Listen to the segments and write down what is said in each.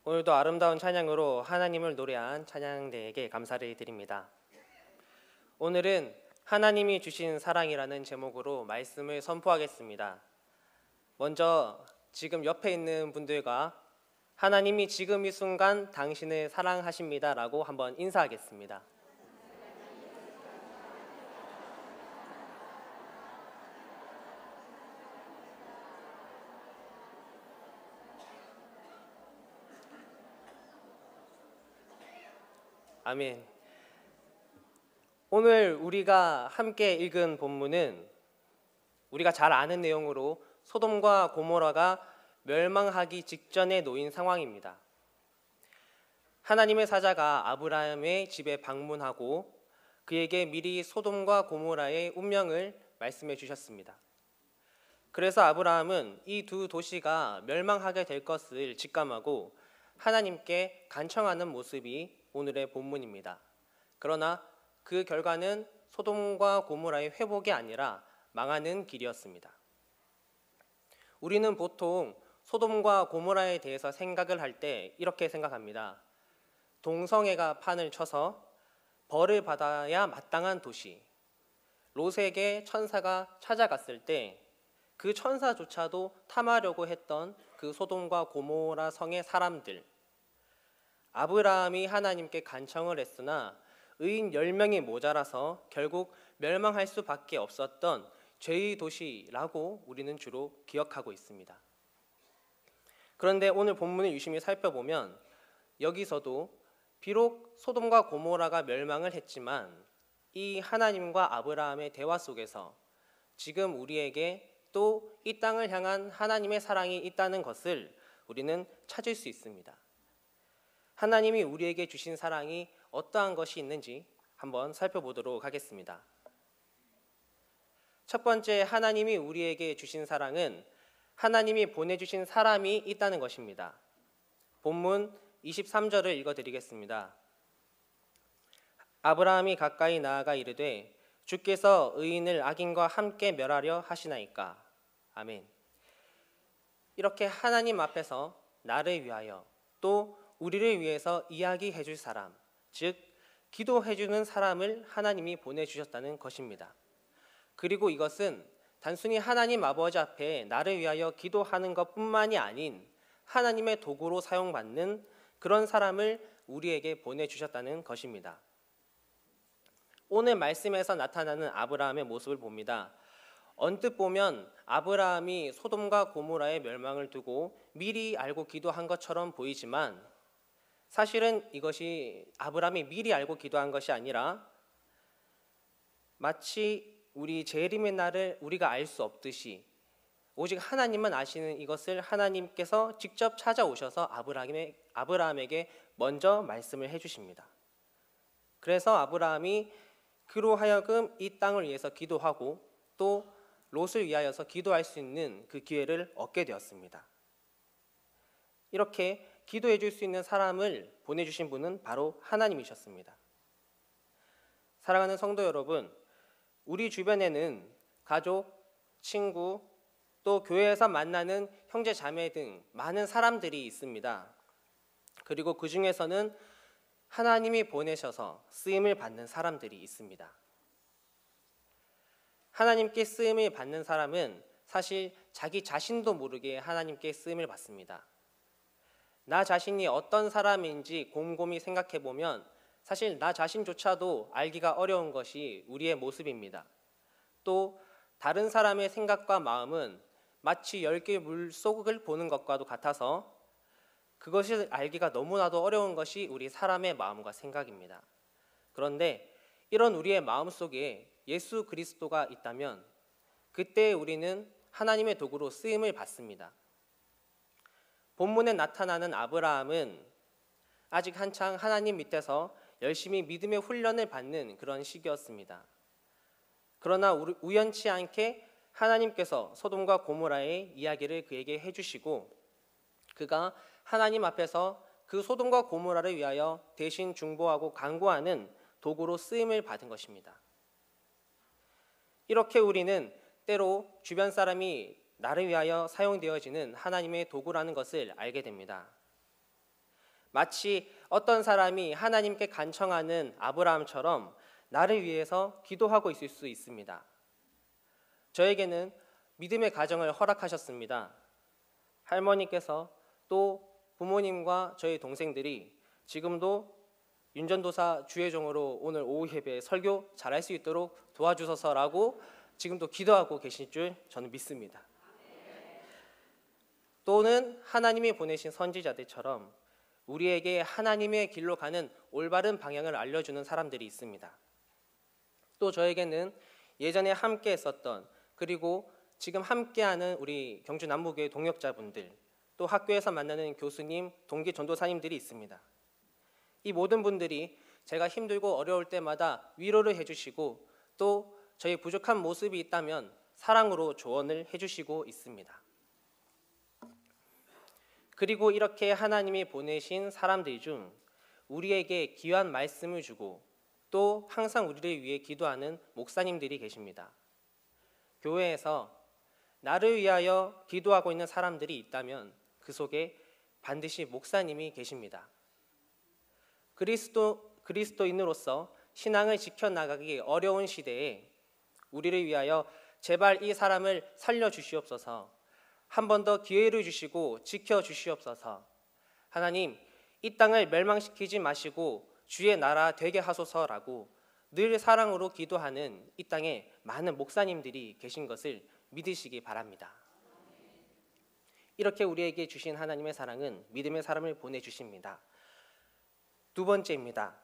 오늘도 아름다운 찬양으로 하나님을 노래한 찬양대에게 감사를 드립니다. 오늘은 하나님이 주신 사랑이라는 제목으로 말씀을 선포하겠습니다. 먼저 지금 옆에 있는 분들과 하나님이 지금 이 순간 당신을 사랑하십니다 라고 한번 인사하겠습니다. 아멘. 오늘 우리가 함께 읽은 본문은 우리가 잘 아는 내용으로 소돔과 고모라가 멸망하기 직전에 놓인 상황입니다. 하나님의 사자가 아브라함의 집에 방문하고 그에게 미리 소돔과 고모라의 운명을 말씀해 주셨습니다. 그래서 아브라함은 이 두 도시가 멸망하게 될 것을 직감하고 하나님께 간청하는 모습이 오늘의 본문입니다. 그러나 그 결과는 소돔과 고모라의 회복이 아니라 망하는 길이었습니다. 우리는 보통 소돔과 고모라에 대해서 생각을 할 때 이렇게 생각합니다. 동성애가 판을 쳐서 벌을 받아야 마땅한 도시. 롯에게 천사가 찾아갔을 때 그 천사조차도 탐하려고 했던 그 소돔과 고모라 성의 사람들. 아브라함이 하나님께 간청을 했으나 의인 10명이 모자라서 결국 멸망할 수밖에 없었던 죄의 도시라고 우리는 주로 기억하고 있습니다. 그런데 오늘 본문을 유심히 살펴보면 여기서도 비록 소돔과 고모라가 멸망을 했지만 이 하나님과 아브라함의 대화 속에서 지금 우리에게 또 이 땅을 향한 하나님의 사랑이 있다는 것을 우리는 찾을 수 있습니다. 하나님이 우리에게 주신 사랑이 어떠한 것이 있는지 한번 살펴보도록 하겠습니다. 첫 번째, 하나님이 우리에게 주신 사랑은 하나님이 보내주신 사람이 있다는 것입니다. 본문 23절을 읽어드리겠습니다. 아브라함이 가까이 나아가 이르되 주께서 의인을 악인과 함께 멸하려 하시나이까. 아멘. 이렇게 하나님 앞에서 나를 위하여 또 우리를 위해서 이야기해 줄 사람, 즉 기도해 주는 사람을 하나님이 보내주셨다는 것입니다. 그리고 이것은 단순히 하나님 아버지 앞에 나를 위하여 기도하는 것뿐만이 아닌 하나님의 도구로 사용받는 그런 사람을 우리에게 보내주셨다는 것입니다. 오늘 말씀에서 나타나는 아브라함의 모습을 봅니다. 언뜻 보면 아브라함이 소돔과 고모라의 멸망을 두고 미리 알고 기도한 것처럼 보이지만 사실은 이것이 아브라함이 미리 알고 기도한 것이 아니라 마치 우리 재림의 날을 우리가 알 수 없듯이 오직 하나님만 아시는 이것을 하나님께서 직접 찾아오셔서 아브라함에게 먼저 말씀을 해주십니다. 그래서 아브라함이 그로 하여금 이 땅을 위해서 기도하고 또 롯을 위하여서 기도할 수 있는 그 기회를 얻게 되었습니다. 이렇게 기도해 줄 수 있는 사람을 보내주신 분은 바로 하나님이셨습니다. 사랑하는 성도 여러분, 우리 주변에는 가족, 친구, 또 교회에서 만나는 형제 자매 등 많은 사람들이 있습니다. 그리고 그 중에서는 하나님이 보내셔서 쓰임을 받는 사람들이 있습니다. 하나님께 쓰임을 받는 사람은 사실 자기 자신도 모르게 하나님께 쓰임을 받습니다. 나 자신이 어떤 사람인지 곰곰이 생각해 보면 사실 나 자신조차도 알기가 어려운 것이 우리의 모습입니다. 또 다른 사람의 생각과 마음은 마치 10개의 물속을 보는 것과도 같아서 그것을 알기가 너무나도 어려운 것이 우리 사람의 마음과 생각입니다. 그런데 이런 우리의 마음 속에 예수 그리스도가 있다면 그때 우리는 하나님의 도구로 쓰임을 받습니다. 본문에 나타나는 아브라함은 아직 한창 하나님 밑에서 열심히 믿음의 훈련을 받는 그런 시기였습니다. 그러나 우연치 않게 하나님께서 소돔과 고모라의 이야기를 그에게 해주시고 그가 하나님 앞에서 그 소돔과 고모라를 위하여 대신 중보하고 간구하는 도구로 쓰임을 받은 것입니다. 이렇게 우리는 때로 주변 사람이 나를 위하여 사용되어지는 하나님의 도구라는 것을 알게 됩니다. 마치 어떤 사람이 하나님께 간청하는 아브라함처럼 나를 위해서 기도하고 있을 수 있습니다. 저에게는 믿음의 가정을 허락하셨습니다. 할머니께서 또 부모님과 저희 동생들이 지금도 윤전도사 주의종으로 오늘 오후 예배 설교 잘할 수 있도록 도와주소서라고 지금도 기도하고 계실 줄 저는 믿습니다. 또는 하나님이 보내신 선지자들처럼 우리에게 하나님의 길로 가는 올바른 방향을 알려주는 사람들이 있습니다. 또 저에게는 예전에 함께 했었던, 그리고 지금 함께하는 우리 경주 남부교회 동역자분들, 또 학교에서 만나는 교수님, 동기 전도사님들이 있습니다. 이 모든 분들이 제가 힘들고 어려울 때마다 위로를 해주시고 또 저희 부족한 모습이 있다면 사랑으로 조언을 해주시고 있습니다. 그리고 이렇게 하나님이 보내신 사람들 중 우리에게 귀한 말씀을 주고 또 항상 우리를 위해 기도하는 목사님들이 계십니다. 교회에서 나를 위하여 기도하고 있는 사람들이 있다면 그 속에 반드시 목사님이 계십니다. 그리스도인으로서 신앙을 지켜나가기 어려운 시대에 우리를 위하여 제발 이 사람을 살려주시옵소서, 한 번 더 기회를 주시고 지켜주시옵소서, 하나님 이 땅을 멸망시키지 마시고 주의 나라 되게 하소서라고 늘 사랑으로 기도하는 이 땅에 많은 목사님들이 계신 것을 믿으시기 바랍니다. 이렇게 우리에게 주신 하나님의 사랑은 믿음의 사람을 보내주십니다. 두 번째입니다.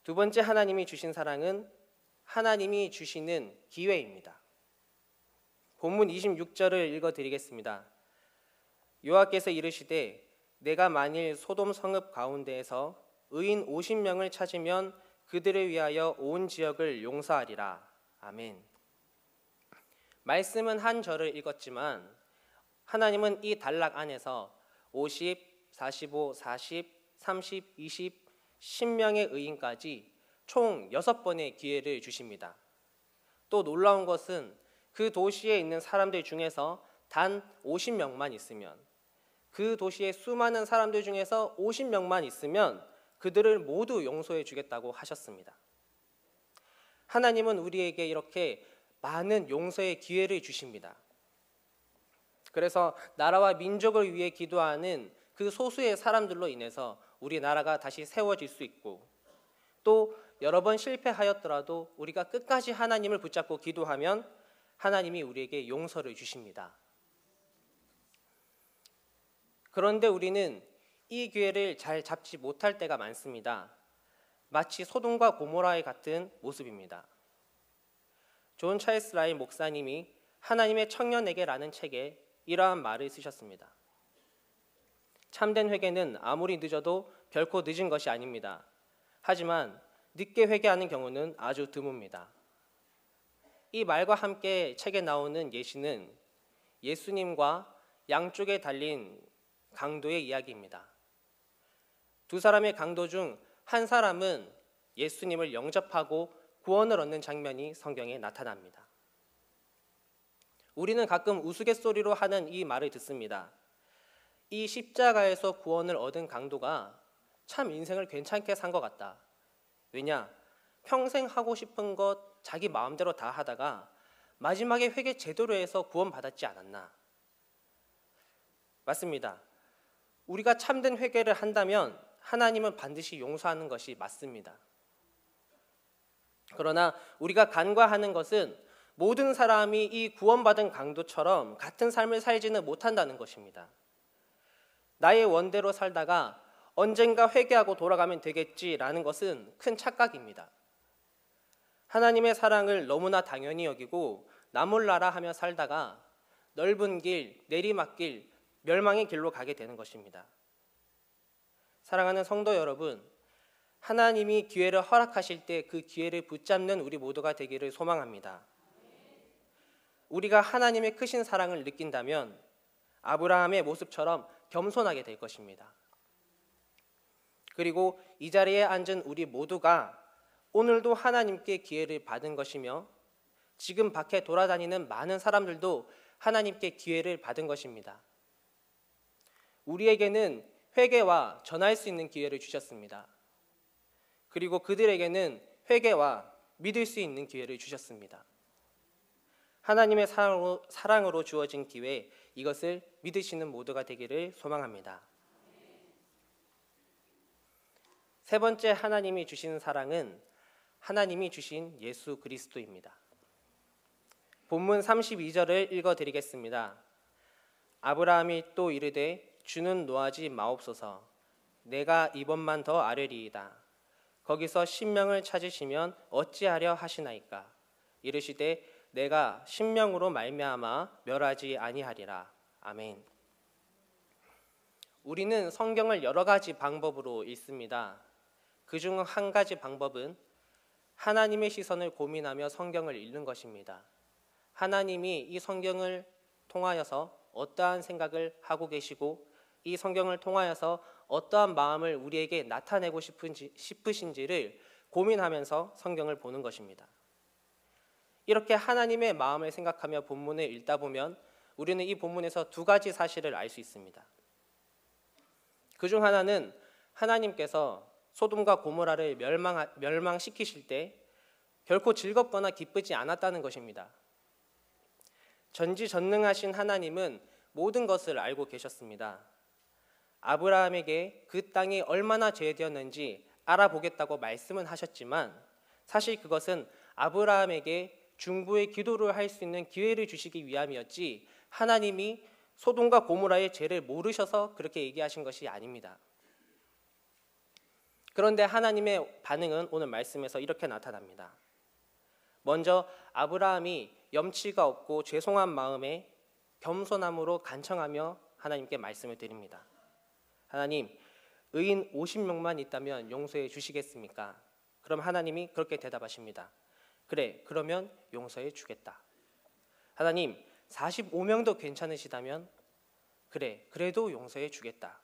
두 번째 하나님이 주신 사랑은 하나님이 주시는 기회입니다. 본문 26절을 읽어드리겠습니다. 여호와께서 이르시되 내가 만일 소돔 성읍 가운데에서 의인 50명을 찾으면 그들을 위하여 온 지역을 용서하리라. 아멘. 말씀은 한 절을 읽었지만 하나님은 이 단락 안에서 50, 45, 40, 30, 20, 10명의 의인까지 총 6번의 기회를 주십니다. 또 놀라운 것은 그 도시에 있는 사람들 중에서 단 50명만 있으면, 그 도시의 수많은 사람들 중에서 50명만 있으면 그들을 모두 용서해 주겠다고 하셨습니다. 하나님은 우리에게 이렇게 많은 용서의 기회를 주십니다. 그래서 나라와 민족을 위해 기도하는 그 소수의 사람들로 인해서 우리나라가 다시 세워질 수 있고, 또 여러 번 실패하였더라도 우리가 끝까지 하나님을 붙잡고 기도하면 하나님이 우리에게 용서를 주십니다. 그런데 우리는 이 기회를 잘 잡지 못할 때가 많습니다. 마치 소돔과 고모라의 같은 모습입니다. 존 찰스 라인 목사님이 하나님의 청년에게라는 책에 이러한 말을 쓰셨습니다. 참된 회개는 아무리 늦어도 결코 늦은 것이 아닙니다. 하지만 늦게 회개하는 경우는 아주 드뭅니다. 이 말과 함께 책에 나오는 예시는 예수님과 양쪽에 달린 강도의 이야기입니다. 두 사람의 강도 중 한 사람은 예수님을 영접하고 구원을 얻는 장면이 성경에 나타납니다. 우리는 가끔 우스갯소리로 하는 이 말을 듣습니다. 이 십자가에서 구원을 얻은 강도가 참 인생을 괜찮게 산 것 같다. 왜냐? 평생 하고 싶은 것 자기 마음대로 다 하다가 마지막에 회개 제대로 해서 구원받았지 않았나? 맞습니다. 우리가 참된 회개를 한다면 하나님은 반드시 용서하는 것이 맞습니다. 그러나 우리가 간과하는 것은 모든 사람이 이 구원받은 강도처럼 같은 삶을 살지는 못한다는 것입니다. 나의 원대로 살다가 언젠가 회개하고 돌아가면 되겠지라는 것은 큰 착각입니다. 하나님의 사랑을 너무나 당연히 여기고 나 몰라라 하며 살다가 넓은 길, 내리막길, 멸망의 길로 가게 되는 것입니다. 사랑하는 성도 여러분, 하나님이 기회를 허락하실 때 그 기회를 붙잡는 우리 모두가 되기를 소망합니다. 우리가 하나님의 크신 사랑을 느낀다면 아브라함의 모습처럼 겸손하게 될 것입니다. 그리고 이 자리에 앉은 우리 모두가 오늘도 하나님께 기회를 받은 것이며 지금 밖에 돌아다니는 많은 사람들도 하나님께 기회를 받은 것입니다. 우리에게는 회개와 전할 수 있는 기회를 주셨습니다. 그리고 그들에게는 회개와 믿을 수 있는 기회를 주셨습니다. 하나님의 사랑으로 주어진 기회, 이것을 믿으시는 모두가 되기를 소망합니다. 세 번째 하나님이 주신 사랑은 하나님이 주신 예수 그리스도입니다. 본문 32절을 읽어드리겠습니다. 아브라함이 또 이르되 주는 노하지 마옵소서. 내가 이번만 더 아뢰리이다. 거기서 신명을 찾으시면 어찌하려 하시나이까. 이르시되 내가 신명으로 말미암아 멸하지 아니하리라. 아멘. 우리는 성경을 여러 가지 방법으로 읽습니다. 그중 한 가지 방법은 하나님의 시선을 고민하며 성경을 읽는 것입니다. 하나님이 이 성경을 통하여서 어떠한 생각을 하고 계시고 이 성경을 통하여서 어떠한 마음을 우리에게 나타내고 싶으신지를 고민하면서 성경을 보는 것입니다. 이렇게 하나님의 마음을 생각하며 본문을 읽다 보면 우리는 이 본문에서 두 가지 사실을 알 수 있습니다. 그중 하나는 하나님께서 소돔과 고모라를 멸망시키실 때 결코 즐겁거나 기쁘지 않았다는 것입니다. 전지전능하신 하나님은 모든 것을 알고 계셨습니다. 아브라함에게 그 땅이 얼마나 죄되었는지 알아보겠다고 말씀은 하셨지만 사실 그것은 아브라함에게 중보의 기도를 할 수 있는 기회를 주시기 위함이었지 하나님이 소돔과 고모라의 죄를 모르셔서 그렇게 얘기하신 것이 아닙니다. 그런데 하나님의 반응은 오늘 말씀에서 이렇게 나타납니다. 먼저 아브라함이 염치가 없고 죄송한 마음에 겸손함으로 간청하며 하나님께 말씀을 드립니다. 하나님, 의인 50명만 있다면 용서해 주시겠습니까? 그럼 하나님이 그렇게 대답하십니다. 그래, 그러면 용서해 주겠다. 하나님, 45명도 괜찮으시다면 그래, 그래도 용서해 주겠다.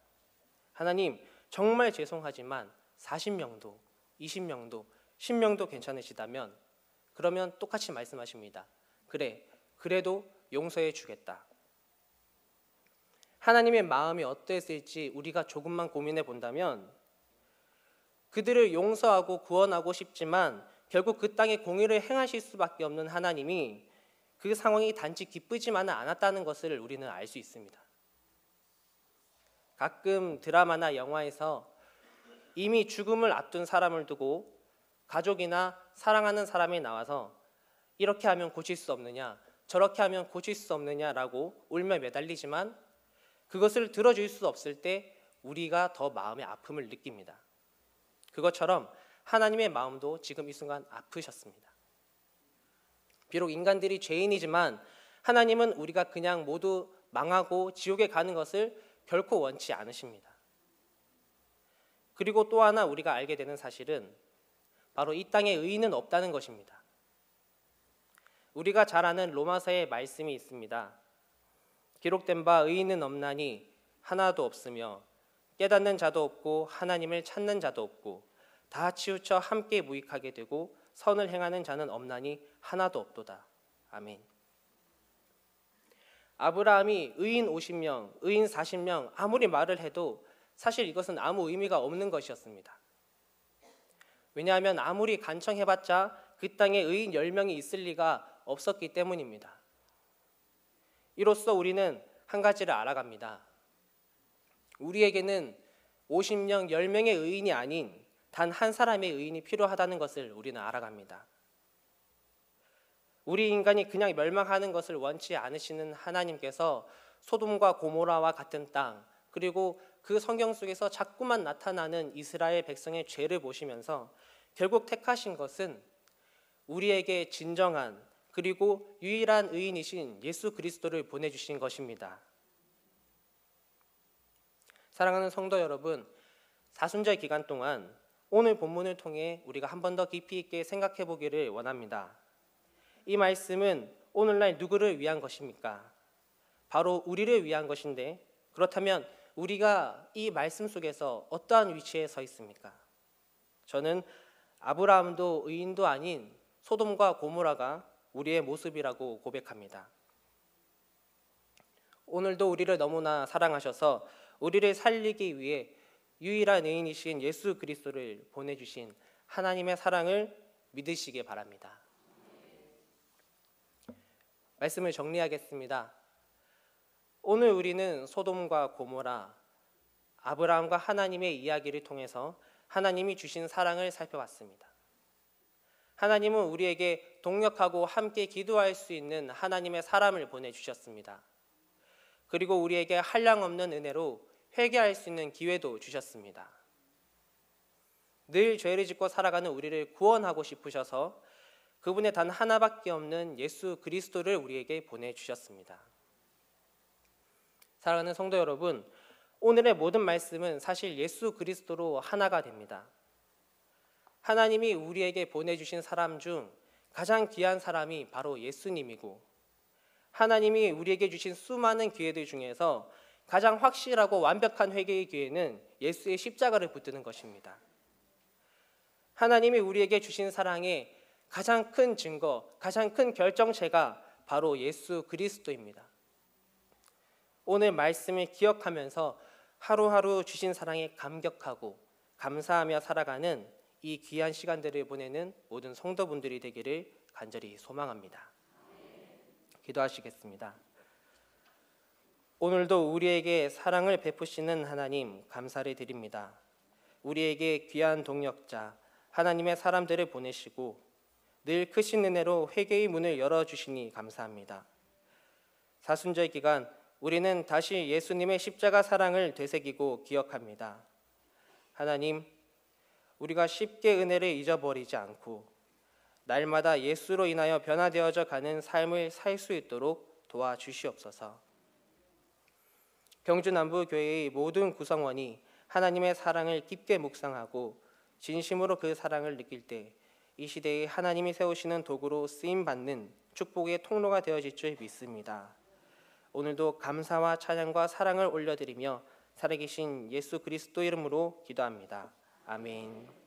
하나님, 정말 죄송하지만 40명도, 20명도, 10명도 괜찮으시다면 그러면 똑같이 말씀하십니다. 그래, 그래도 용서해 주겠다. 하나님의 마음이 어땠을지 우리가 조금만 고민해 본다면 그들을 용서하고 구원하고 싶지만 결국 그 땅에 공의를 행하실 수밖에 없는 하나님이 그 상황이 단지 기쁘지만은 않았다는 것을 우리는 알 수 있습니다. 가끔 드라마나 영화에서 이미 죽음을 앞둔 사람을 두고 가족이나 사랑하는 사람이 나와서 이렇게 하면 고칠 수 없느냐, 저렇게 하면 고칠 수 없느냐라고 울며 매달리지만 그것을 들어줄 수 없을 때 우리가 더 마음의 아픔을 느낍니다. 그것처럼 하나님의 마음도 지금 이 순간 아프셨습니다. 비록 인간들이 죄인이지만 하나님은 우리가 그냥 모두 망하고 지옥에 가는 것을 결코 원치 않으십니다. 그리고 또 하나 우리가 알게 되는 사실은 바로 이 땅에 의인은 없다는 것입니다. 우리가 잘 아는 로마서의 말씀이 있습니다. 기록된 바 의인은 없나니 하나도 없으며 깨닫는 자도 없고 하나님을 찾는 자도 없고 다 치우쳐 함께 무익하게 되고 선을 행하는 자는 없나니 하나도 없도다. 아멘. 아브라함이 의인 50명, 의인 40명 아무리 말을 해도 사실 이것은 아무 의미가 없는 것이었습니다. 왜냐하면 아무리 간청해봤자 그 땅에 의인 10명이 있을 리가 없었기 때문입니다. 이로써 우리는 한 가지를 알아갑니다. 우리에게는 50명, 10명의 의인이 아닌 단 한 사람의 의인이 필요하다는 것을 우리는 알아갑니다. 우리 인간이 그냥 멸망하는 것을 원치 않으시는 하나님께서 소돔과 고모라와 같은 땅, 그리고 그 성경 속에서 자꾸만 나타나는 이스라엘 백성의 죄를 보시면서 결국 택하신 것은 우리에게 진정한 그리고 유일한 의인이신 예수 그리스도를 보내주신 것입니다. 사랑하는 성도 여러분, 사순절 기간 동안 오늘 본문을 통해 우리가 한 번 더 깊이 있게 생각해 보기를 원합니다. 이 말씀은 오늘날 누구를 위한 것입니까? 바로 우리를 위한 것인데 그렇다면 우리가 이 말씀 속에서 어떠한 위치에 서 있습니까? 저는 아브라함도 의인도 아닌 소돔과 고모라가 우리의 모습이라고 고백합니다. 오늘도 우리를 너무나 사랑하셔서 우리를 살리기 위해 유일한 의인이신 예수 그리스도를 보내주신 하나님의 사랑을 믿으시기 바랍니다. 말씀을 정리하겠습니다. 오늘 우리는 소돔과 고모라, 아브라함과 하나님의 이야기를 통해서 하나님이 주신 사랑을 살펴봤습니다. 하나님은 우리에게 동력하고 함께 기도할 수 있는 하나님의 사람을 보내주셨습니다. 그리고 우리에게 한량없는 은혜로 회개할 수 있는 기회도 주셨습니다. 늘 죄를 짓고 살아가는 우리를 구원하고 싶으셔서 그분의 단 하나밖에 없는 예수 그리스도를 우리에게 보내주셨습니다. 사랑하는 성도 여러분, 오늘의 모든 말씀은 사실 예수 그리스도로 하나가 됩니다. 하나님이 우리에게 보내주신 사람 중 가장 귀한 사람이 바로 예수님이고, 하나님이 우리에게 주신 수많은 기회들 중에서 가장 확실하고 완벽한 회개의 기회는 예수의 십자가를 붙드는 것입니다. 하나님이 우리에게 주신 사랑의 가장 큰 증거, 가장 큰 결정체가 바로 예수 그리스도입니다. 오늘 말씀을 기억하면서 하루하루 주신 사랑에 감격하고 감사하며 살아가는 이 귀한 시간들을 보내는 모든 성도분들이 되기를 간절히 소망합니다. 기도하시겠습니다. 오늘도 우리에게 사랑을 베푸시는 하나님 감사를 드립니다. 우리에게 귀한 동력자 하나님의 사람들을 보내시고 늘 크신 은혜로 회개의 문을 열어주시니 감사합니다. 사순절 기간 우리는 다시 예수님의 십자가 사랑을 되새기고 기억합니다. 하나님, 우리가 쉽게 은혜를 잊어버리지 않고 날마다 예수로 인하여 변화되어져 가는 삶을 살 수 있도록 도와주시옵소서. 경주남부교회의 모든 구성원이 하나님의 사랑을 깊게 묵상하고 진심으로 그 사랑을 느낄 때 이 시대에 하나님이 세우시는 도구로 쓰임받는 축복의 통로가 되어질 줄 믿습니다. 오늘도 감사와 찬양과 사랑을 올려드리며 살아계신 예수 그리스도 이름으로 기도합니다. 아멘.